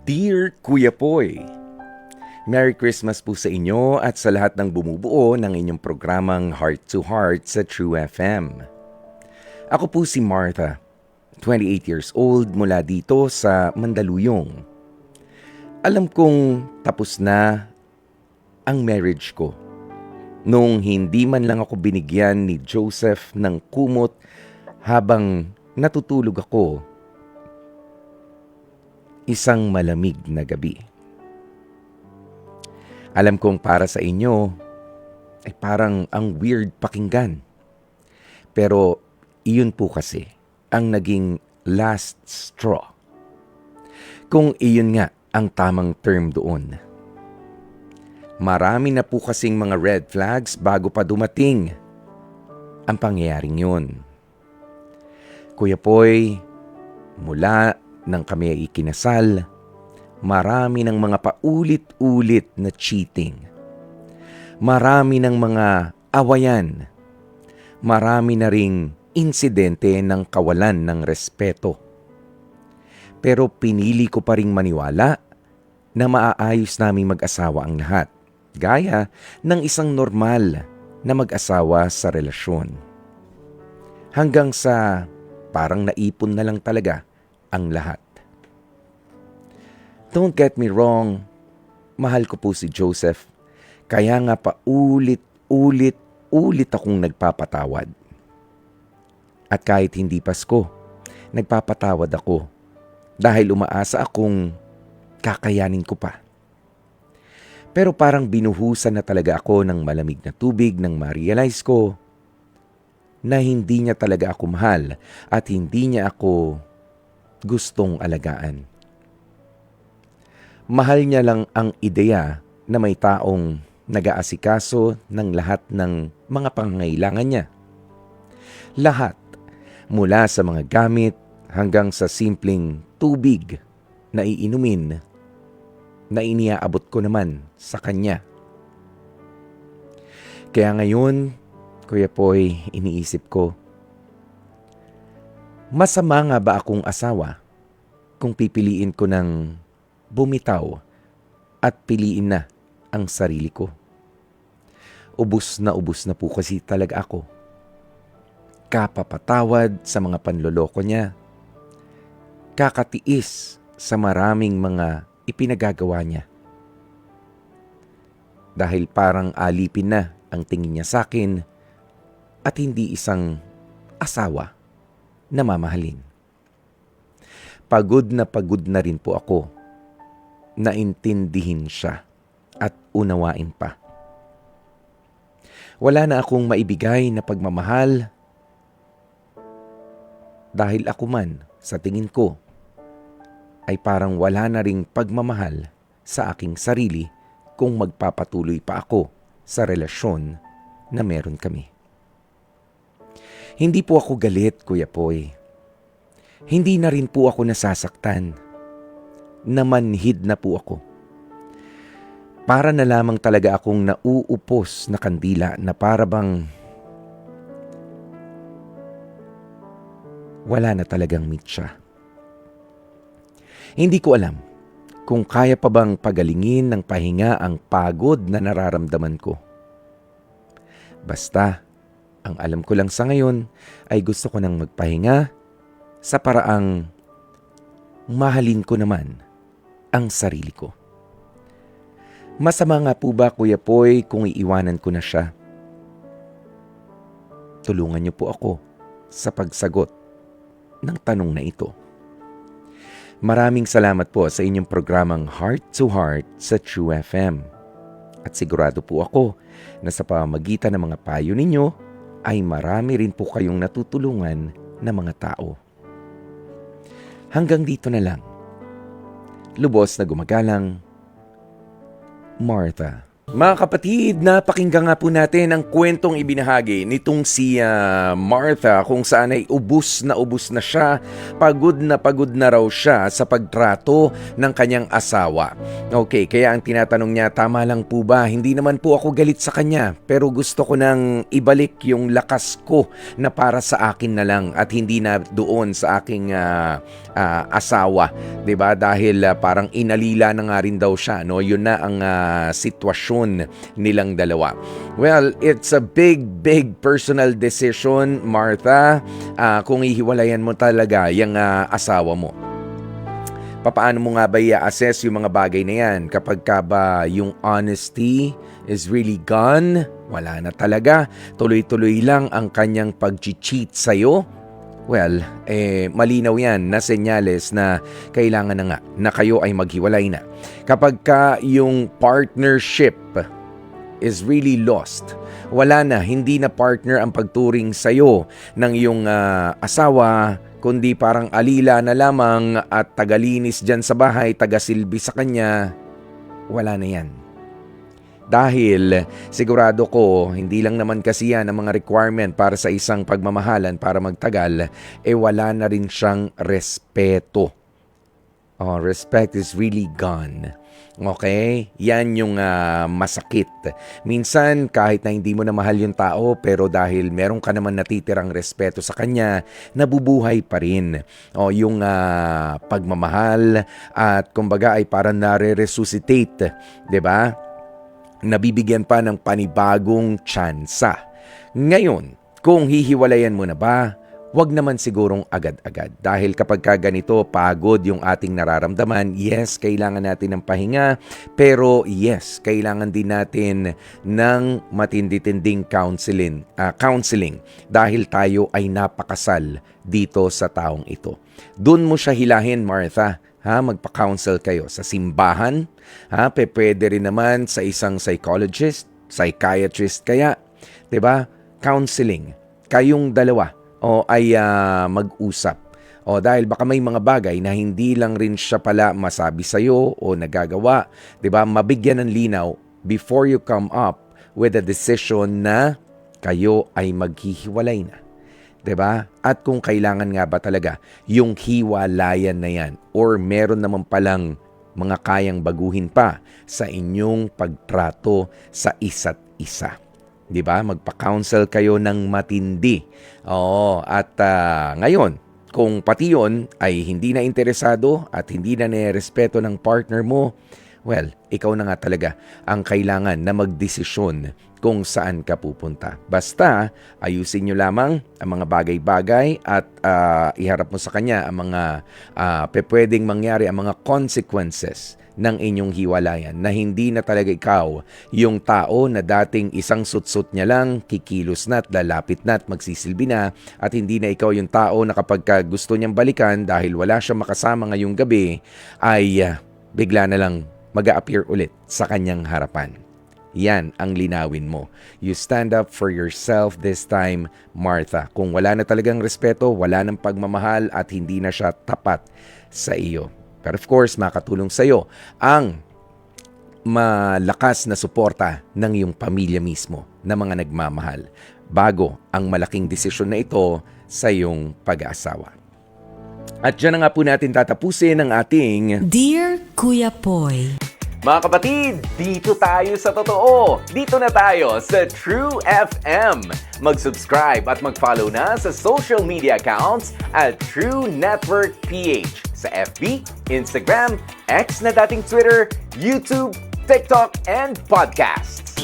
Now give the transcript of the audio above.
Dear Kuya Poy, Merry Christmas po sa inyo at sa lahat ng bumubuo ng inyong programang Heart to Heart sa True FM. Ako po si Martha, 28 years old mula dito sa Mandaluyong. Alam kong tapos na ang marriage ko nung hindi man lang ako binigyan ni Joseph ng kumot habang natutulog ako isang malamig na gabi. Alam kong para sa inyo ay parang ang weird pakinggan. Pero iyon po kasi ang naging last straw. Kung iyon nga ang tamang term doon. Marami na po kasing mga red flags bago pa dumating ang pangyayaring yun. Kuya Poy, mula nang kami ay ikinasal, marami ng mga paulit-ulit na cheating. Marami ng mga awayan. Marami na ring insidente ng kawalan ng respeto. Pero pinili ko pa ring maniwala na maaayos naming mag-asawa ang lahat, gaya ng isang normal na mag-asawa sa relasyon. Hanggang sa parang naipon na lang talaga ang lahat. Don't get me wrong, mahal ko po si Joseph. Kaya nga paulit-ulit akong nagpapatawad. At kahit hindi Pasko, nagpapatawad ako dahil umaasa akong kakayanin ko pa. Pero parang binuhusan na talaga ako ng malamig na tubig nang ma-realize ko na hindi niya talaga ako mahal at hindi niya ako gustong alagaan. Mahal niya lang ang ideya na may taong nag-aasikaso ng lahat ng mga pangangailangan niya. Lahat, mula sa mga gamit hanggang sa simpleng tubig na iinumin na iniaabot ko naman sa kanya. Kaya ngayon, Kuya Poy, iniisip ko, masama nga ba akong asawa kung pipiliin ko ng bumitaw at piliin na ang sarili ko? Ubus na po kasi talaga ako. Kapapatawad sa mga panloloko niya. Kakatiis sa maraming mga ipinagagawa niya. Dahil parang alipin na ang tingin niya sa akin at hindi isang asawa na mamahalin. Pagod na rin po ako na intindihin siya at unawain pa. Wala na akong maibigay na pagmamahal dahil ako man, sa tingin ko, ay parang wala na ring pagmamahal sa aking sarili kung magpapatuloy pa ako sa relasyon na meron kami. Hindi po ako galit, Kuya Poy. Hindi na rin po ako nasasaktan. Namanhid na po ako. Para na lamang talaga akong nauupos na kandila na para bang wala na talagang mitya. Hindi ko alam kung kaya pa bang pagalingin ng pahinga ang pagod na nararamdaman ko. Basta, ang alam ko lang sa ngayon ay gusto ko nang magpahinga sa paraang mahalin ko naman ang sarili ko. Masama nga po ba, Kuya Poy, kung iiwanan ko na siya? Tulungan niyo po ako sa pagsagot ng tanong na ito. Maraming salamat po sa inyong programang Heart to Heart sa True FM. At sigurado po ako na sa pamamagitan ng mga payo ninyo ay marami rin po kayong natutulungan na mga tao. Hanggang dito na lang. Lubos na gumagalang, Martha. Mga kapatid, napakinggan nga po natin ang kwentong ibinahagi nitong si Martha kung saan ay ubus na siya, pagod na raw siya sa pagtrato ng kanyang asawa. Okay, kaya ang tinatanong niya, tama lang po ba? Hindi naman po ako galit sa kanya, pero gusto ko nang ibalik yung lakas ko na para sa akin na lang at hindi na doon sa aking asawa. 'Di ba? Dahil parang inalila na nga rin daw siya, no? Yun na ang sitwasyon nilang dalawa. Well, it's a big personal decision, Martha, kung ihiwalayan mo talaga yung asawa mo. Papaano mo nga ba i-assess yung mga bagay na yan? Kapag ka ba yung honesty is really gone, wala na talaga, tuloy-tuloy lang ang kanyang pag-cheat sa'yo, well, malinaw yan na senyales na kailangan na nga na kayo ay maghiwalay na. Kapag ka yung partnership is really lost, wala na, hindi na partner ang pagturing sa'yo ng iyong asawa, kundi parang alila na lamang at tagalinis dyan sa bahay, tagasilbi sa kanya, wala na yan. Dahil sigurado ko, hindi lang naman kasi yan ang mga requirement para sa isang pagmamahalan para magtagal, wala na rin siyang respeto. Respect is really gone. Okay? Yan yung masakit. Minsan, kahit na hindi mo na mahal yung tao, pero dahil meron ka naman natitirang respeto sa kanya, nabubuhay pa rin. Yung pagmamahal at kumbaga ay parang nare-resuscitate. 'Di ba? Nabibigyan pa ng panibagong tsansa. Ngayon, kung hihiwalayan mo na ba, wag naman sigurong agad-agad. Dahil kapag ganito, pagod yung ating nararamdaman, yes, kailangan natin ng pahinga, pero yes, kailangan din natin ng matindi-tinding counseling dahil tayo ay napakasal dito sa taong ito. Doon mo siya hilahin, Martha. Magpa-counsel kayo sa simbahan. Pwede rin naman sa isang psychiatrist kaya. 'Di ba? Counseling. Kayong dalawa ay mag-usap. Dahil baka may mga bagay na hindi lang rin siya pala masabi sa'yo o nagagawa. 'Di ba? Mabigyan ng linaw before you come up with a decision na kayo ay maghihiwalay na. 'Di ba? At kung kailangan nga ba talaga yung hiwalayan na yan or meron naman palang mga kayang baguhin pa sa inyong pagtrato sa isa't isa. 'Di ba? Magpa-counsel kayo ng matindi. At ngayon, kung pati yon ay hindi na interesado at hindi na nirespeto ng partner mo, well, ikaw na nga talaga ang kailangan na magdesisyon kung saan ka pupunta. Basta, ayusin nyo lamang ang mga bagay-bagay at iharap mo sa kanya ang mga pwedeng mangyari, ang mga consequences ng inyong hiwalayan na hindi na talaga ikaw yung tao na dating isang sutsut niya lang, kikilos na at lalapit na at magsisilbi na at hindi na ikaw yung tao na kapag gusto niyang balikan dahil wala siyang makasama ngayong gabi ay bigla na lang mag-a-appear ulit sa kanyang harapan. Yan ang linawin mo. You stand up for yourself this time, Martha. Kung wala na talagang respeto, wala nang pagmamahal at hindi na siya tapat sa iyo. Pero of course, makatulong sa iyo ang malakas na suporta ng iyong pamilya mismo na mga nagmamahal bago ang malaking desisyon na ito sa iyong pag-aasawa. At dyan na nga po natin tatapusin ang ating Dear Kuya Poy. Mga kapatid, dito tayo sa totoo. Dito na tayo sa True FM. Mag-subscribe at mag-follow na sa social media accounts at True Network PH sa FB, Instagram, X na dating Twitter, YouTube, TikTok, and podcasts.